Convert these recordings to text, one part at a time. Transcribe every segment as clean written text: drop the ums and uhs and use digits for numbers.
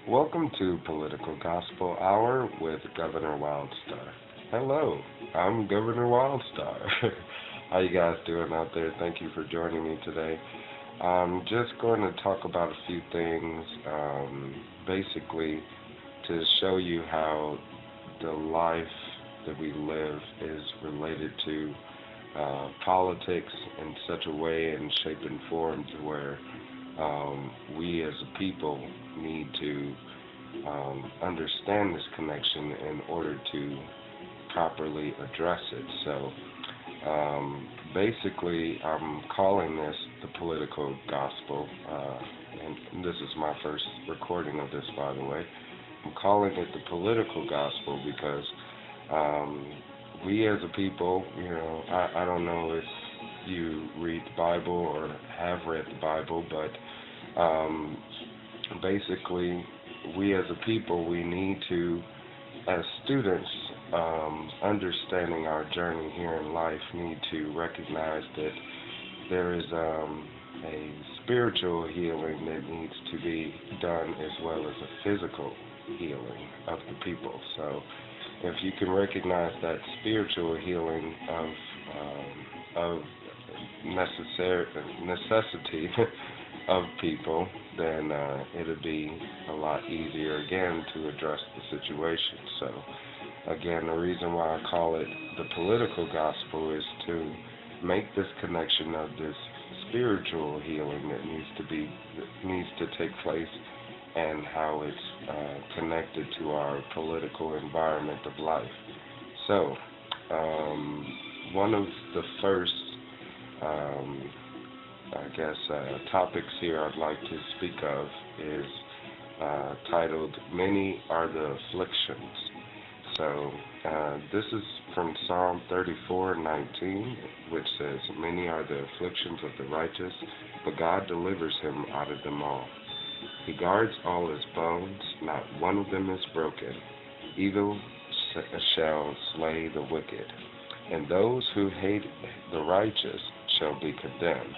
Welcome to Political Gospel Hour with Governor Wildstar. Hello, I'm Governor Wildstar. How you guys doing out there? Thank you for joining me today. I'm just going to talk about a few things, basically to show you how the life that we live is related to politics in such a way and shape and form to where we as a people need to understand this connection in order to properly address it. So basically, I'm calling this the political gospel, and this is my first recording of this, by the way. I'm calling it the political gospel because we as a people, I don't know if you read the Bible or have read the Bible, but basically, we as a people, we need to, as students, understanding our journey here in life, need to recognize that there is a spiritual healing that needs to be done as well as a physical healing of the people. So if you can recognize that spiritual healing of necessity of people, then it'll be a lot easier again to address the situation. So again, the reason why I call it the political gospel is to make this connection of this spiritual healing that needs to take place and how it's connected to our political environment of life. So one of the first um, topics here I'd like to speak of is titled Many Are the Afflictions. So this is from Psalm 34:19, which says, Many are the afflictions of the righteous, but God delivers him out of them all. He guards all his bones, not one of them is broken. Evil shall slay the wicked, and those who hate the righteous shall be condemned.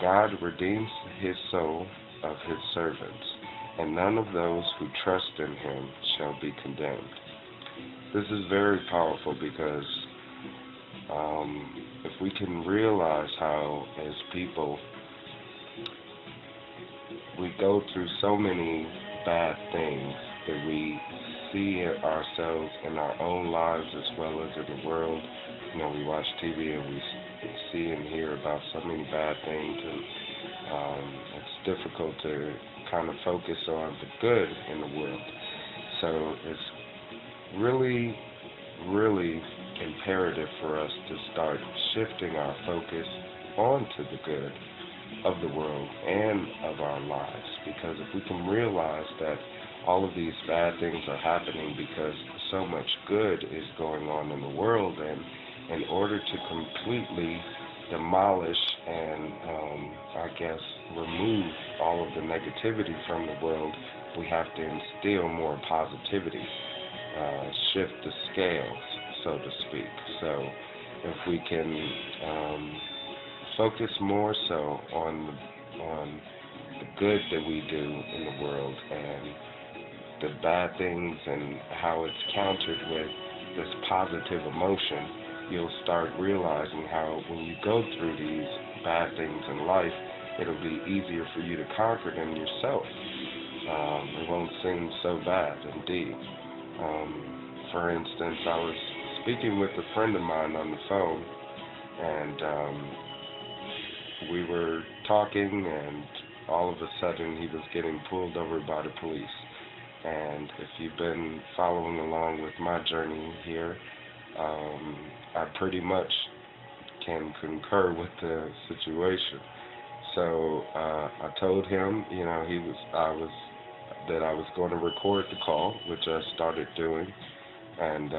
God redeems his soul of his servants, and none of those who trust in him shall be condemned. This is very powerful because if we can realize how, as people, we go through so many bad things that we see it ourselves in our own lives as well as in the world. We watch TV and we see and hear about so many bad things, and it's difficult to kind of focus on the good in the world. So it's really, really imperative for us to start shifting our focus onto the good of the world and of our lives, because if we can realize that all of these bad things are happening because so much good is going on in the world, and in order to completely demolish and remove all of the negativity from the world, we have to instill more positivity, shift the scales, so to speak. So if we can focus more so on the good that we do in the world and the bad things and how it's countered with this positive emotion, you'll start realizing how when you go through these bad things in life, it'll be easier for you to conquer them yourself. It won't seem so bad indeed. For instance, I was speaking with a friend of mine on the phone, and we were talking, and all of a sudden he was getting pulled over by the police. And if you've been following along with my journey here, I pretty much can concur with the situation. So I told him, that I was going to record the call, which I started doing, and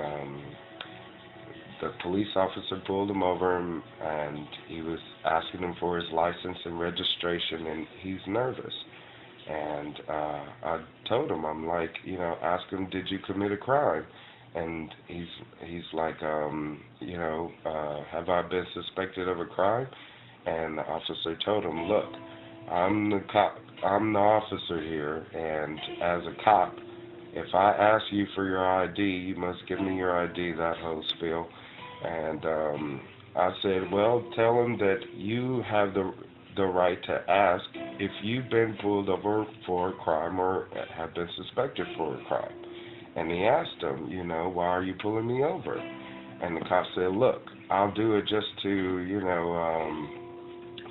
the police officer pulled him over, and he was asking him for his license and registration, and he's nervous. And I told him, I'm like, ask him, did you commit a crime? And he's like, have I been suspected of a crime? And the officer told him, look, I'm the cop I'm the officer here, and as a cop, if I ask you for your ID, you must give me your ID, that whole spiel. And I said, well, tell him that you have the right to ask if you've been pulled over for a crime or have been suspected for a crime. And he asked him, why are you pulling me over? And the cop said, look, I'll do it just to,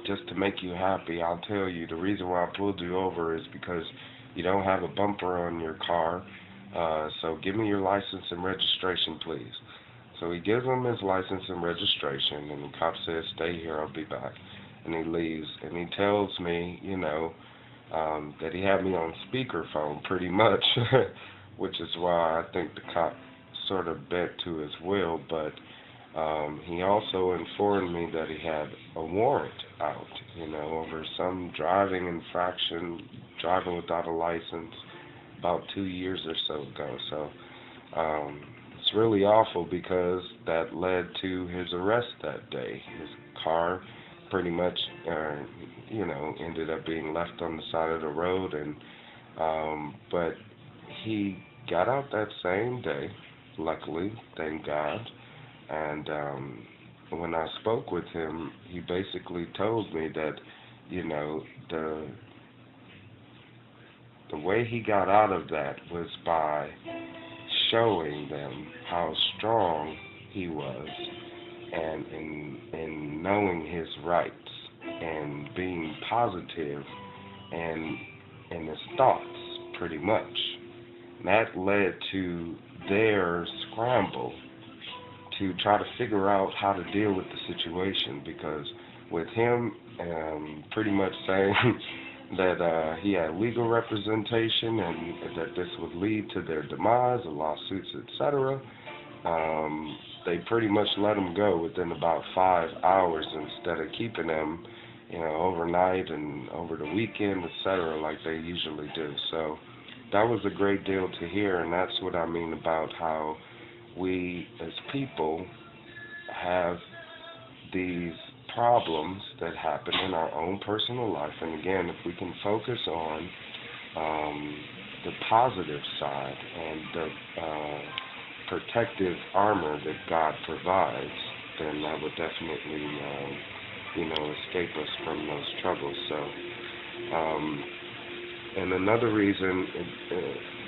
just to make you happy. I'll tell you the reason why I pulled you over is because you don't have a bumper on your car. So give me your license and registration, please. So he gives him his license and registration, and the cop says, stay here, I'll be back. And he leaves, and he tells me, that he had me on speakerphone pretty much, which is why I think the cop sort of bent to his will, but he also informed me that he had a warrant out, over some driving infraction, driving without a license, about 2 years or so ago. So it's really awful because that led to his arrest that day. His car pretty much, ended up being left on the side of the road, and but he got out that same day, luckily, thank God. And when I spoke with him, he basically told me that, the way he got out of that was by showing them how strong he was, and in knowing his rights and being positive and in his thoughts, pretty much. And that led to their scramble to try to figure out how to deal with the situation, because with him pretty much saying that he had legal representation and that this would lead to their demise, lawsuits, etc., they pretty much let him go within about 5 hours instead of keeping him, overnight and over the weekend, etc., like they usually do. So that was a great deal to hear, and that's what I mean about how we as people have these problems that happen in our own personal life. And again, if we can focus on the positive side and the protective armor that God provides, then that would definitely, escape us from those troubles. So, and another reason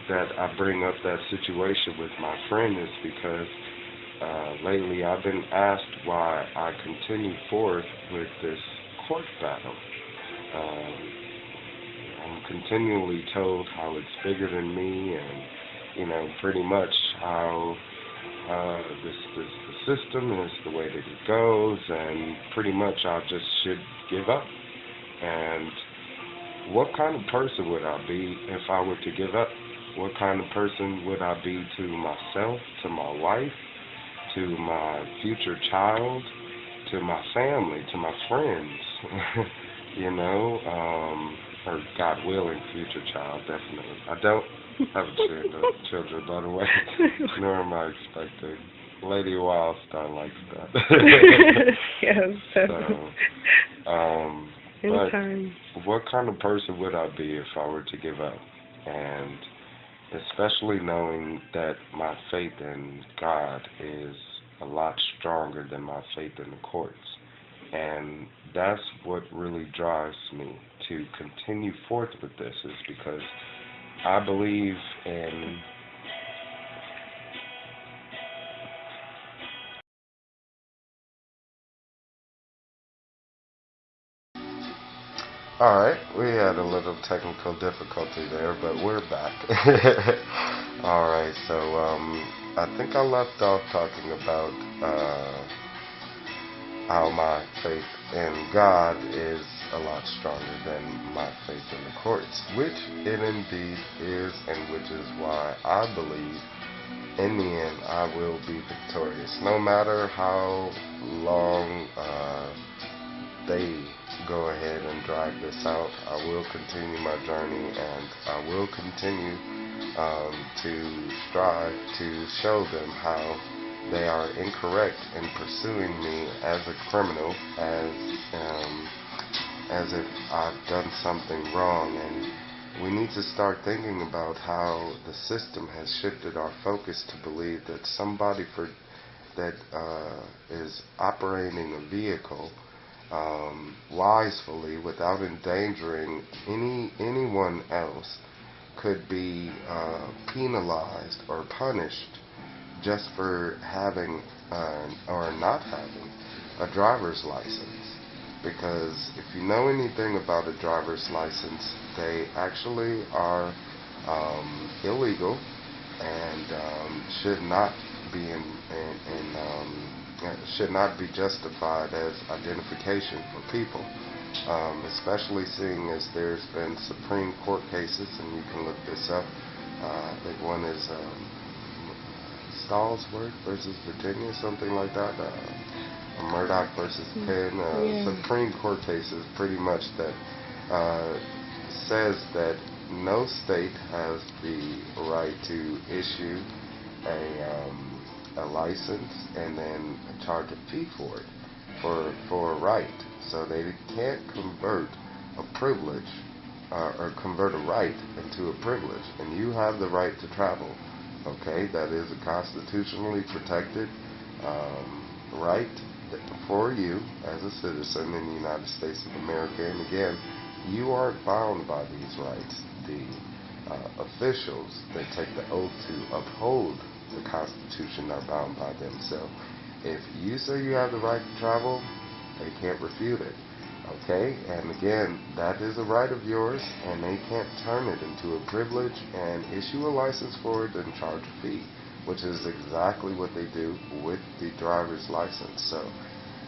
that I bring up that situation with my friend is because lately I've been asked why I continue forth with this court battle. I'm continually told how it's bigger than me, and pretty much how the system is the way that it goes, and pretty much I just should give up. And what kind of person would I be if I were to give up? What kind of person would I be to myself, to my wife, to my future child, to my family, to my friends? Or God willing, future child, definitely. I don't have children, by the way, nor am I expecting. Lady Wildstar likes that. Yes. But what kind of person would I be if I were to give up? And especially knowing that my faith in God is a lot stronger than my faith in the courts. And that's what really drives me to continue forth with this, is because I believe in Alright, we had a little technical difficulty there, but we're back. Alright, so I think I left off talking about how my faith in God is a lot stronger than my faith in the courts, which it indeed is, and which is why I believe in the end I will be victorious. No matter how long they go ahead and drag this out, I will continue my journey, and I will continue to strive to show them how they are incorrect in pursuing me as a criminal, as if I've done something wrong, and we need to start thinking about how the system has shifted our focus to believe that somebody that is operating a vehicle wisely without endangering anyone else could be penalized or punished just for having or not having a driver's license. Because if you know anything about a driver's license, they actually are illegal and should not be should not be justified as identification for people. Especially seeing as there's been Supreme Court cases, and you can look this up. I think one is Stallsworth versus Virginia, something like that. Murdoch versus Penn. Supreme Court cases pretty much that says that no state has the right to issue a license and then charge a fee for it for a right. So they can't convert a privilege or convert a right into a privilege. And you have the right to travel. Okay, that is a constitutionally protected right for you as a citizen in the United States of America. And again, you aren't bound by these rights. The officials that take the oath to uphold the Constitution are bound by them. So if you say you have the right to travel, they can't refute it. Okay, and again, that is a right of yours, and they can't turn it into a privilege and issue a license for it and charge a fee, which is exactly what they do with the driver's license. So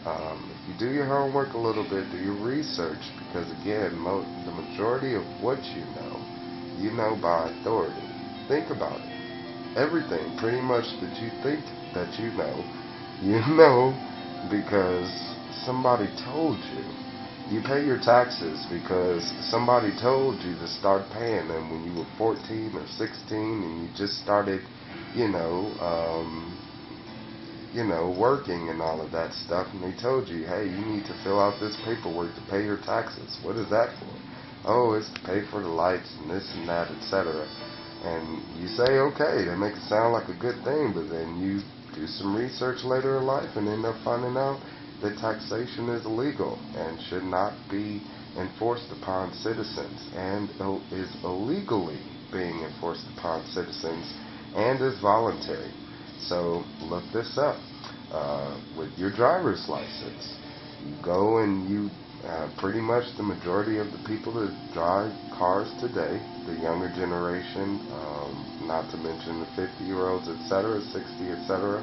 if you do your homework a little bit, do your research, because again, the majority of what you know by authority. Think about it. Everything pretty much that you think that you know because somebody told you. You pay your taxes because somebody told you to start paying them when you were 14 or 16 and you just started, working and all of that stuff, and they told you, hey, you need to fill out this paperwork to pay your taxes. What is that for? Oh, it's to pay for the lights and this and that, etc. And you say, okay, that makes it sound like a good thing, but then you do some research later in life and end up finding out that taxation is illegal and should not be enforced upon citizens, and is illegally being enforced upon citizens and is voluntary. So look this up. With your driver's license, you go and you pretty much the majority of the people that drive cars today, the younger generation, not to mention the 50-year-olds, etc., 60, etc.,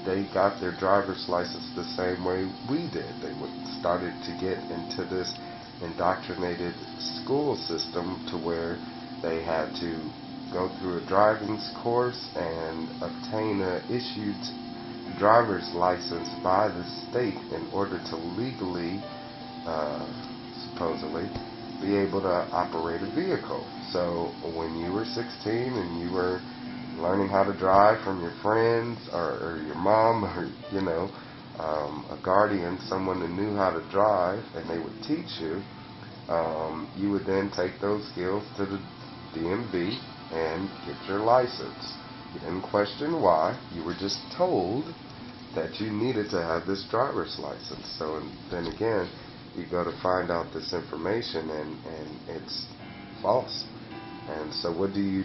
they got their driver's license the same way we did. They started to get into this indoctrinated school system to where they had to go through a driving course and obtain an issued driver's license by the state in order to legally, supposedly, be able to operate a vehicle. So when you were 16 and you were learning how to drive from your friends or your mom or, a guardian, someone that knew how to drive, and they would teach you, you would then take those skills to the DMV and get your license. You didn't question why. You were just told that you needed to have this driver's license. So then again, you go to find out this information and it's false. And so what do? You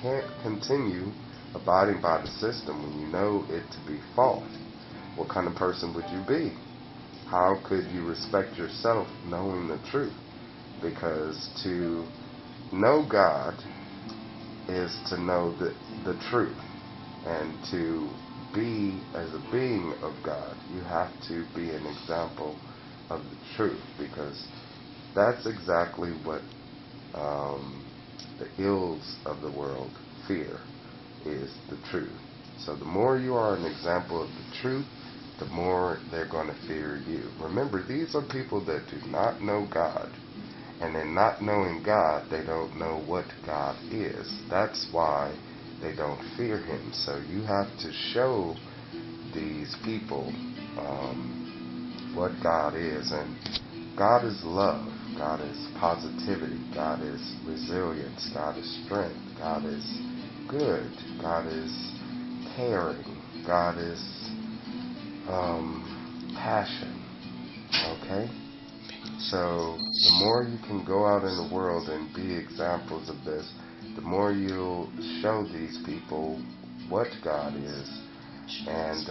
can't continue abiding by the system when you know it to be false. What kind of person would you be? How could you respect yourself knowing the truth? Because to know God is to know the truth. And to be as a being of God, you have to be an example of the truth, because that's exactly what the ills of the world fear, is the truth. So the more you are an example of the truth, the more they're going to fear you. Remember, these are people that do not know God. And in not knowing God, they don't know what God is. That's why they don't fear Him. So you have to show these people what God is. And God is love. God is positivity. God is resilience. God is strength. God is good. God is caring. God is passion. Okay? So the more you can go out in the world and be examples of this, the more you'll show these people what God is and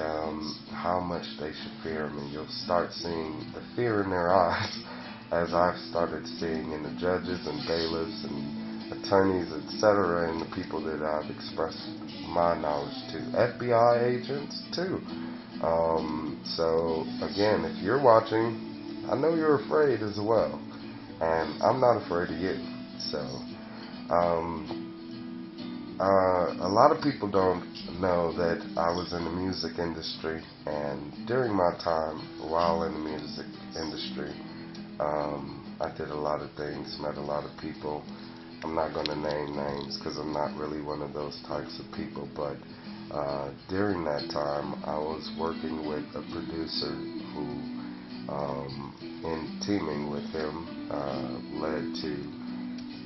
how much they should fear Him. And you'll start seeing the fear in their eyes, as I've started seeing in the judges and bailiffs and attorneys, etc., and the people that I've expressed my knowledge to. FBI agents, too. So, again, if you're watching, I know you're afraid as well, and I'm not afraid of you. So, a lot of people don't know that I was in the music industry, and during my time while in the music industry, I did a lot of things, met a lot of people. I'm not going to name names because I'm not really one of those types of people, but during that time, I was working with a producer who, in teaming with him, led to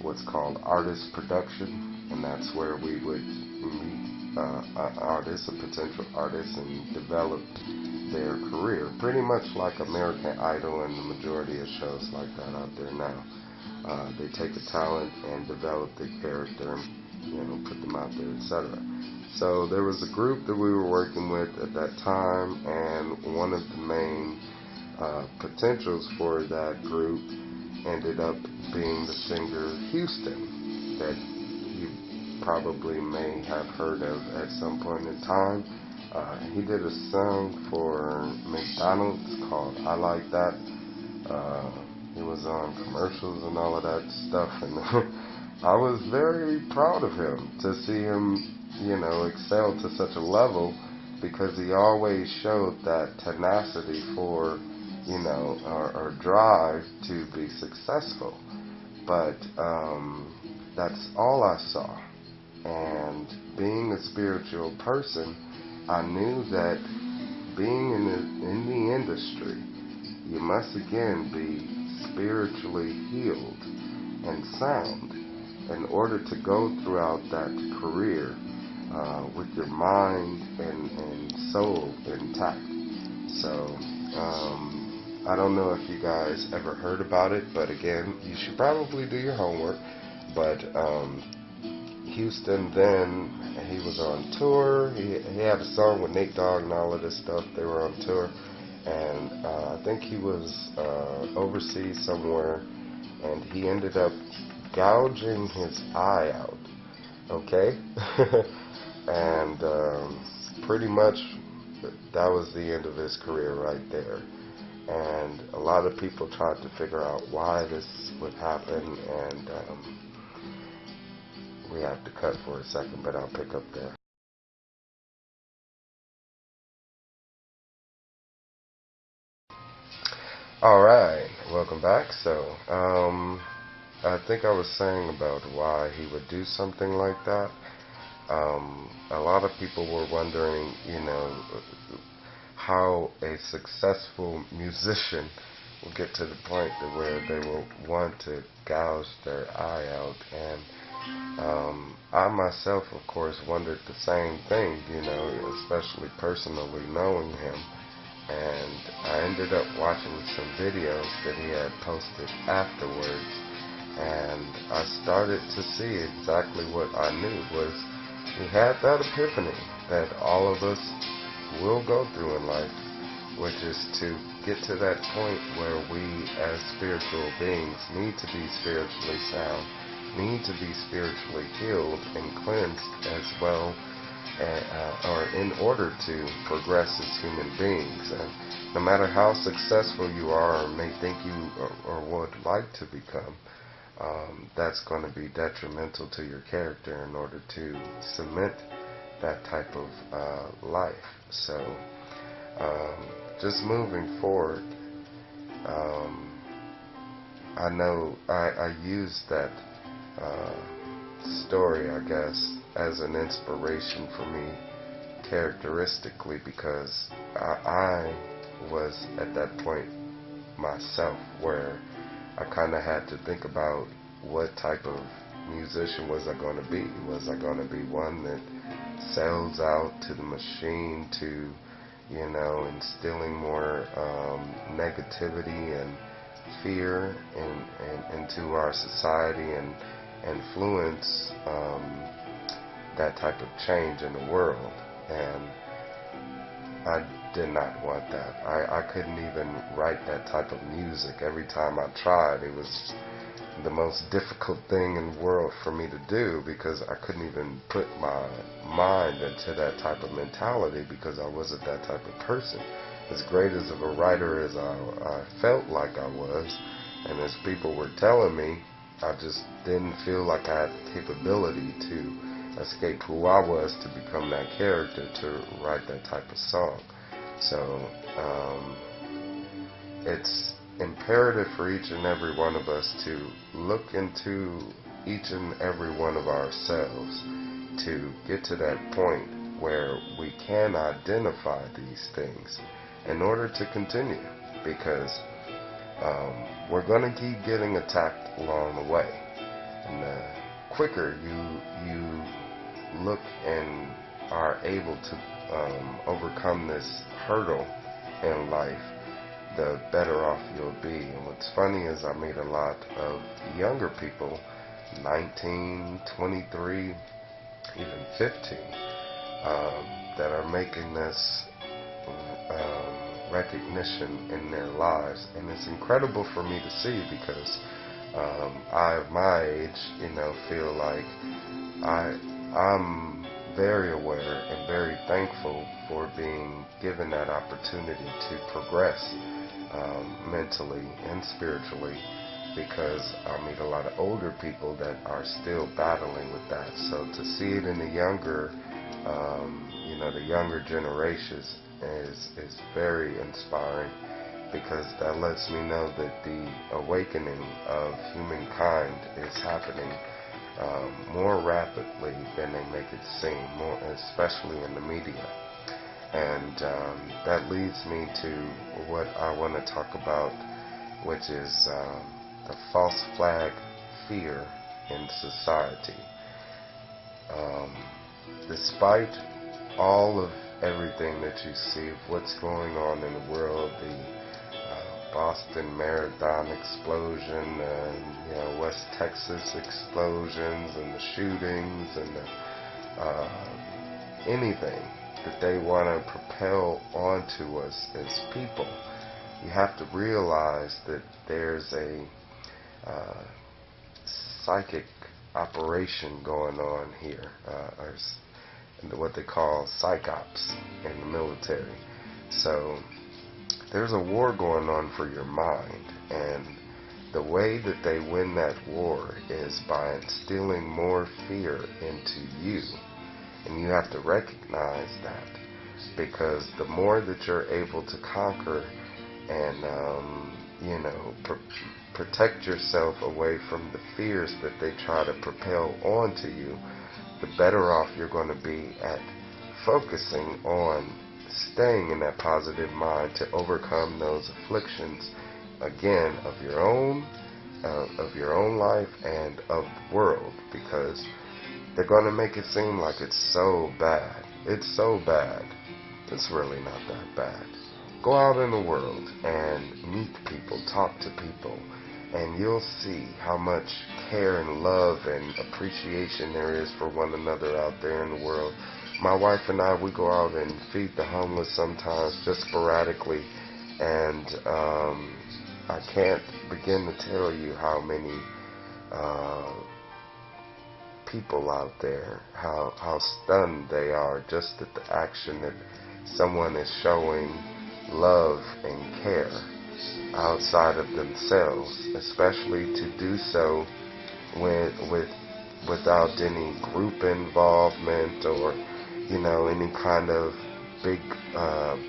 what's called artist production, and that's where we would meet artists, a potential artist, and develop their career, pretty much like American Idol and the majority of shows like that out there now. They take a talent and develop their character and put them out there, etc. So there was a group that we were working with at that time, and one of the main potentials for that group ended up being the singer Houston, that you probably may have heard of at some point in time. He did a song for McDonald's called I Like That. He was on commercials and all of that stuff, and I was very proud of him to see him, excel to such a level, because he always showed that tenacity for, or drive to be successful. But that's all I saw. And being a spiritual person, I knew that being in the industry, you must again be spiritually healed and sound in order to go throughout that career with your mind and soul intact. So, I don't know if you guys ever heard about it, but again, you should probably do your homework. But Houston then, he was on tour. He had a song with Nate Dogg and all of this stuff. They were on tour. And I think he was overseas somewhere, and he ended up gouging his eye out, okay? And pretty much that was the end of his career right there. And a lot of people tried to figure out why this would happen, and we have to cut for a second, but I'll pick up there. Alright, welcome back. So, I think I was saying about why he would do something like that. A lot of people were wondering, how a successful musician will get to the point to where they will want to gouge their eye out. And I myself, of course, wondered the same thing, especially personally knowing him. And I ended up watching some videos that he had posted afterwards, and I started to see exactly what I knew was he had that epiphany that all of us will go through in life, which is to get to that point where we as spiritual beings need to be spiritually sound, need to be spiritually healed and cleansed as well, or in order to progress as human beings. And no matter how successful you are or may think you or would like to become, that's going to be detrimental to your character in order to cement that type of life. So just moving forward, I know I used that story, I guess, as an inspiration for me characteristically, because I was at that point myself, where I kind of had to think about what type of musician was I going to be. Was I going to be one that sells out to the machine, to, you know, instilling more negativity and fear into our society, and influence that type of change in the world? And I did not want that. I couldn't even write that type of music. Every time I tried, it was the most difficult thing in the world for me to do, because I couldn't even put my mind into that type of mentality, because I wasn't that type of person. As great as of a writer as I felt like I was, and as people were telling me, I just didn't feel like I had the capability to escape who I was to become that character, to write that type of song. So it's imperative for each and every one of us to look into each and every one of ourselves, to get to that point where we can identify these things in order to continue, because we're going to keep getting attacked along the way. And the quicker you look and are able to overcome this hurdle in life, the better off you'll be. And what's funny is I meet a lot of younger people, 19, 23, even 15, that are making this recognition in their lives. And it's incredible for me to see, because I, at my age, you know, feel like I'm very aware and very thankful for being given that opportunity to progress mentally and spiritually, because I meet a lot of older people that are still battling with that. So to see it in the younger, the younger generations is very inspiring, because that lets me know that the awakening of humankind is happening more rapidly than they make it seem, more especially in the media. And that leads me to what I want to talk about, which is the false flag fear in society. Despite all of everything that you see of what's going on in the world, the Boston Marathon explosion, West Texas explosions, and the shootings, and anything that they want to propel onto us as people, you have to realize that there's a psychic operation going on here, or what they call psychops in the military. So there's a war going on for your mind, and the way that they win that war is by instilling more fear into you. And you have to recognize that, because the more that you're able to conquer and protect yourself away from the fears that they try to propel onto you, the better off you're going to be at focusing on staying in that positive mind to overcome those afflictions, again, of your own life and of the world, because they're going to make it seem like it's so bad. It's so bad. It's really not that bad. Go out in the world and meet people, talk to people, and you'll see how much care and love and appreciation there is for one another out there in the world. My wife and I, we go out and feed the homeless sometimes, just sporadically, and I can't begin to tell you how many people out there, how stunned they are just at the action that someone is showing love and care outside of themselves, especially to do so without any group involvement or any kind of big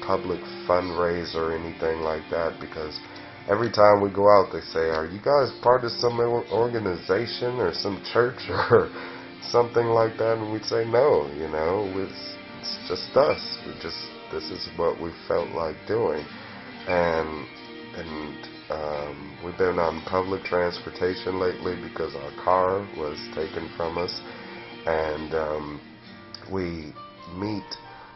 public fundraiser or anything like that. Because every time we go out, they say, "Are you guys part of some organization or some church or something like that?" And we'd say, "No, it's just us. This is what we felt like doing." And We've been on public transportation lately because our car was taken from us, and we meet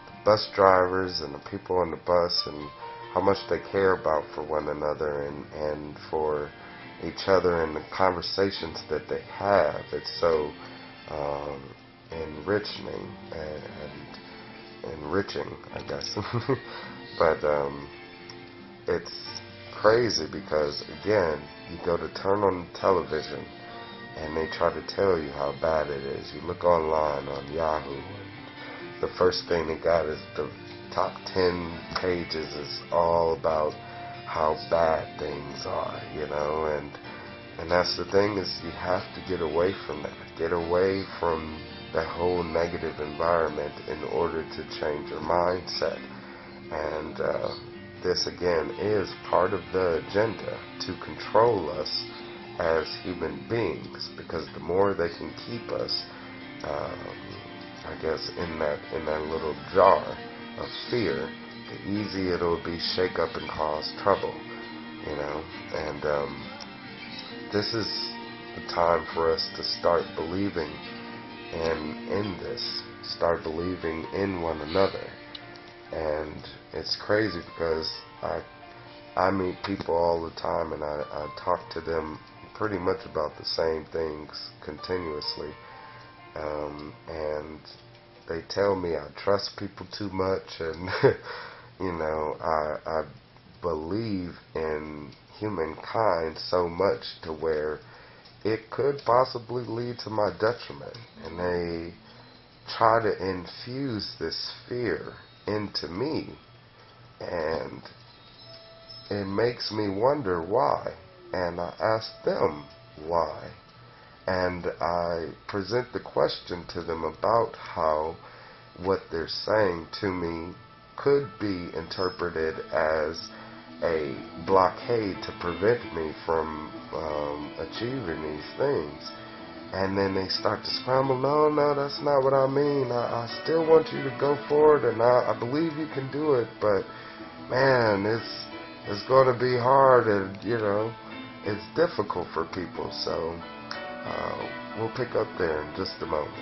the bus drivers and the people on the bus and how much they care about for one another and for each other and the conversations that they have. It's so enriching and enriching, I guess. But it's crazy because, again, you go to turn on the television and they try to tell you how bad it is. You look online on Yahoo, and the first thing they got is the top 10 pages is all about how bad things are, you know, and that's the thing, is you have to get away from that. Get away from that whole negative environment in order to change your mindset. And this, again, is part of the agenda to control us as human beings, because the more they can keep us, I guess, in that little jar of fear, the easier it'll be shake up and cause trouble, you know. And this is the time for us to start believing in this, start believing in one another. And it's crazy because I meet people all the time, and I talk to them pretty much about the same things continuously, and they tell me I trust people too much, and you know, I believe in humankind so much to where it could possibly lead to my detriment. And they try to infuse this fear into me, and it makes me wonder why. And I ask them why, and I present the question to them about how what they're saying to me could be interpreted as a blockade to prevent me from achieving these things. And then they start to scramble, no, that's not what I mean. I still want you to go forward, and I believe you can do it, but man, it's going to be hard, and you know, it's difficult for people. So we'll pick up there in just a moment.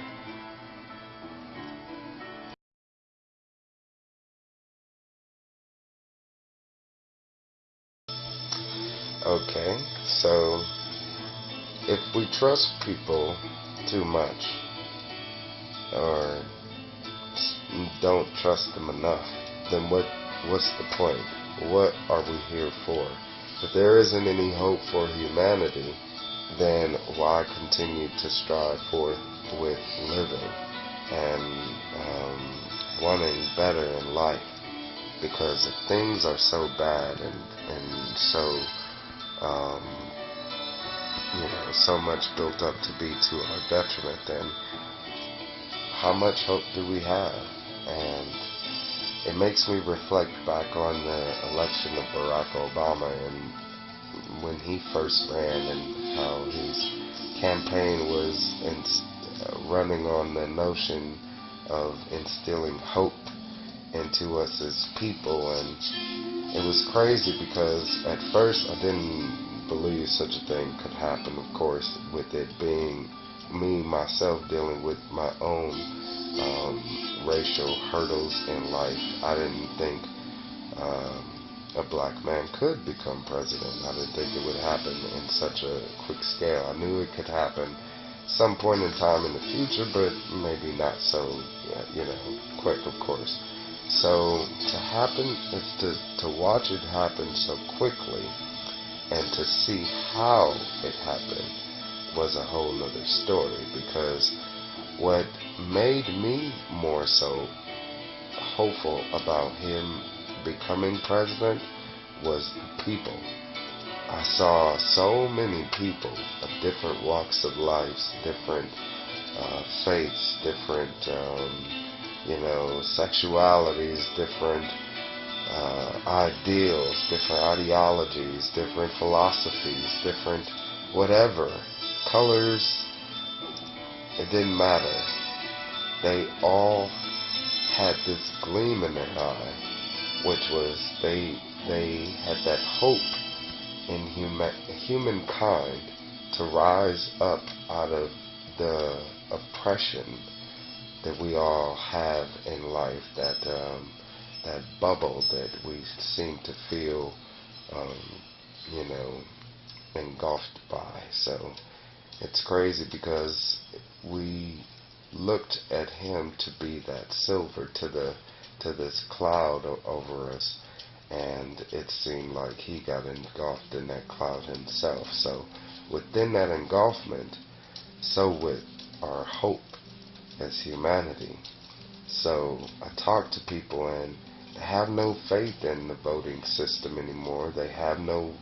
Okay, so if we trust people too much, or don't trust them enough, then what's the point? What are we here for? If there isn't any hope for humanity, then why continue to strive forth with living and wanting better in life? Because if things are so bad and so you know, so much built up to be to our detriment, then how much hope do we have? And it makes me reflect back on the election of Barack Obama, and when he first ran, and how his campaign was running on the notion of instilling hope into us as people. And it was crazy because at first I didn't believe such a thing could happen, of course, with it being me, myself, dealing with my own racial hurdles in life. I didn't think a black man could become president. I didn't think it would happen in such a quick scale. I knew it could happen some point in time in the future, but maybe not so, you know, quick, of course. So to watch it happen so quickly, and to see how it happened was a whole nother story. Because what made me more so hopeful about him becoming president was people. I saw so many people of different walks of life, different faiths, different you know, sexualities, different ideals, different ideologies, different philosophies, different whatever, colors, it didn't matter. They all had this gleam in their eye, which was they had that hope in humankind to rise up out of the oppression that we all have in life, that bubble that we seem to feel, you know, engulfed by. So it's crazy because we looked at him to be that silver to this cloud over us, and it seemed like he got engulfed in that cloud himself. So within that engulfment, so with our hope as humanity. So I talk to people, and they have no faith in the voting system anymore. They have no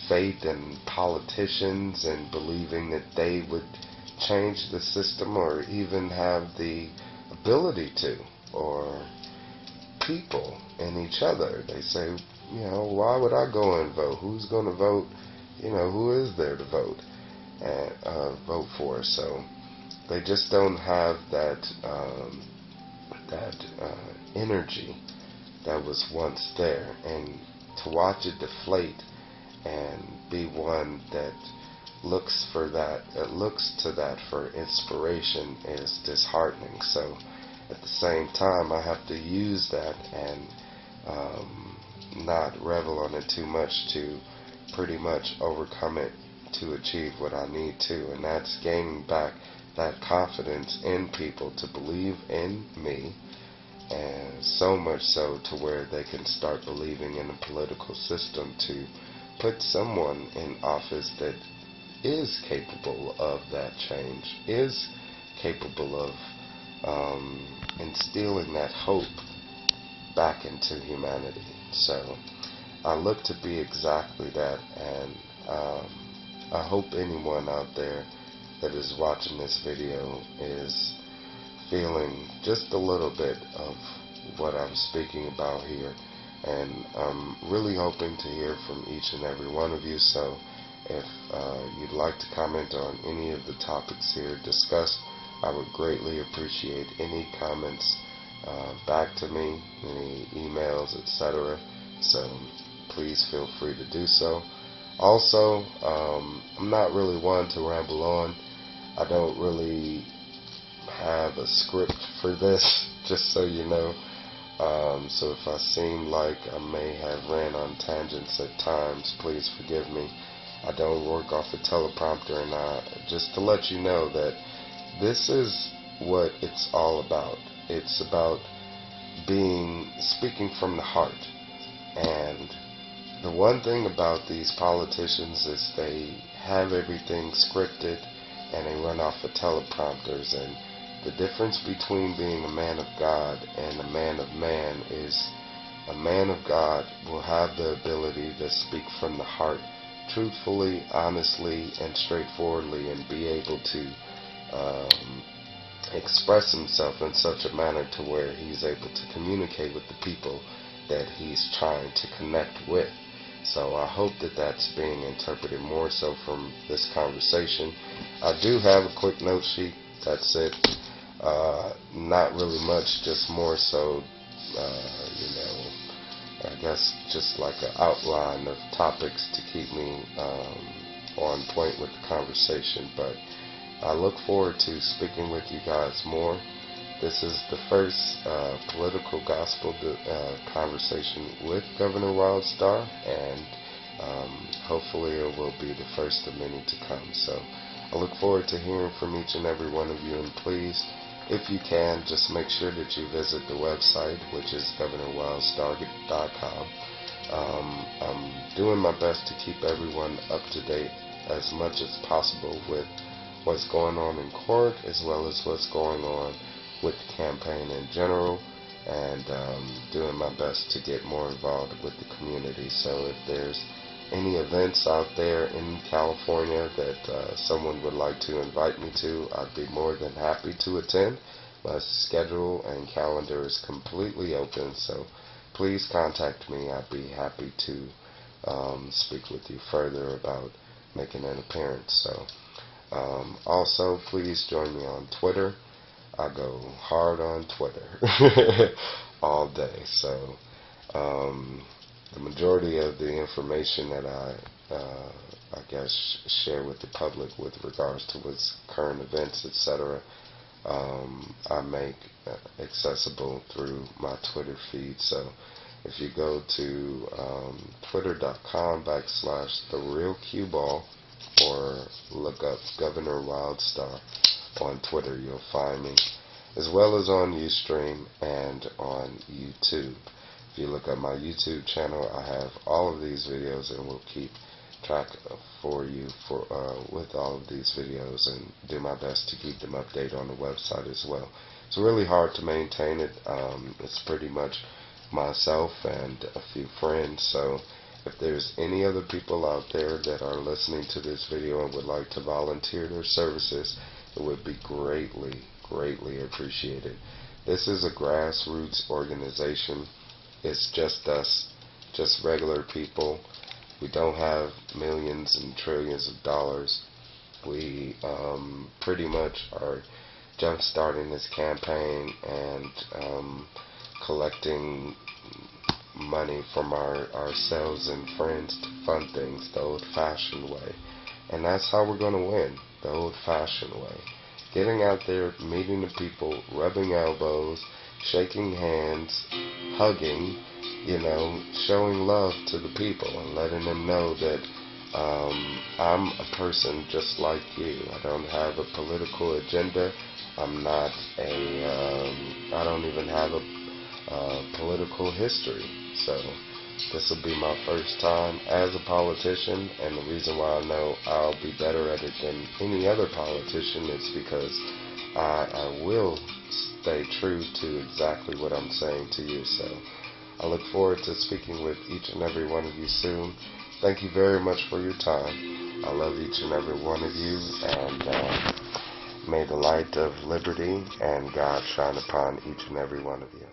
faith in politicians and believing that they would change the system or even have the ability to, or people in each other. They say, you know, why would I go and vote? Who's going to vote? You know, who is there to vote and vote for? So they just don't have that energy that was once there, and to watch it deflate and be one that looks to that for inspiration is disheartening. So at the same time, I have to use that and not revel on it too much to pretty much overcome it to achieve what I need to, and that's gaining back that confidence in people to believe in me, and so much so to where they can start believing in a political system to put someone in office that is capable of that change, is capable of instilling that hope back into humanity. So I look to be exactly that, and I hope anyone out there that is watching this video is feeling just a little bit of what I'm speaking about here, and I'm really hoping to hear from each and every one of you. So if you'd like to comment on any of the topics here discussed, I would greatly appreciate any comments back to me, any emails, etc. So please feel free to do so. Also, I'm not really one to ramble on. I don't really have a script for this, just so you know. So if I seem like I may have ran on tangents at times, please forgive me. I don't work off a teleprompter, and just to let you know that this is what it's all about. It's about speaking from the heart. And the one thing about these politicians is they have everything scripted and they run off of teleprompters, and the difference between being a man of God and a man of man is a man of God will have the ability to speak from the heart truthfully, honestly, and straightforwardly, and be able to express himself in such a manner to where he's able to communicate with the people that he's trying to connect with. So I hope that that's being interpreted more so from this conversation. I do have a quick note sheet. That's it. Not really much, just more so, you know, I guess just like an outline of topics to keep me on point with the conversation. But I look forward to speaking with you guys more. This is the first political gospel conversation with Governor Wildstar, and hopefully it will be the first of many to come. So I look forward to hearing from each and every one of you, and please, if you can, just make sure that you visit the website, which is governorwildstar.com. I'm doing my best to keep everyone up to date as much as possible with what's going on in court, as well as what's going on with the campaign in general, and doing my best to get more involved with the community. So if there's any events out there in California that someone would like to invite me to, I'd be more than happy to attend. My schedule and calendar is completely open, so please contact me. I'd be happy to speak with you further about making an appearance. So also, please join me on Twitter. I go hard on Twitter all day. So the majority of the information that I I guess, share with the public with regards to what's current events, etc. I make accessible through my Twitter feed. So if you go to twitter.com/TheRealCueBall or look up Governor Wildstar on Twitter, you'll find me, as well as on Ustream and on YouTube. If you look at my YouTube channel, I have all of these videos, and we'll keep track for you with all of these videos, and do my best to keep them updated on the website as well. It's really hard to maintain it. It's pretty much myself and a few friends, so if there's any other people out there that are listening to this video and would like to volunteer their services, it would be greatly appreciated. This is a grassroots organization. It's just us, just regular people. We don't have millions and trillions of dollars. We pretty much are jump starting this campaign and collecting money from ourselves and friends to fund things the old-fashioned way. And that's how we're going to win, the old-fashioned way. Getting out there, meeting the people, rubbing elbows, shaking hands, hugging, showing love to the people and letting them know that I'm a person just like you. I don't have a political agenda. I'm not I don't even have a political history. So this will be my first time as a politician, and the reason why I know I'll be better at it than any other politician is because I will stay true to exactly what I'm saying to you. So I look forward to speaking with each and every one of you soon. Thank you very much for your time. I love each and every one of you, and may the light of liberty and God shine upon each and every one of you.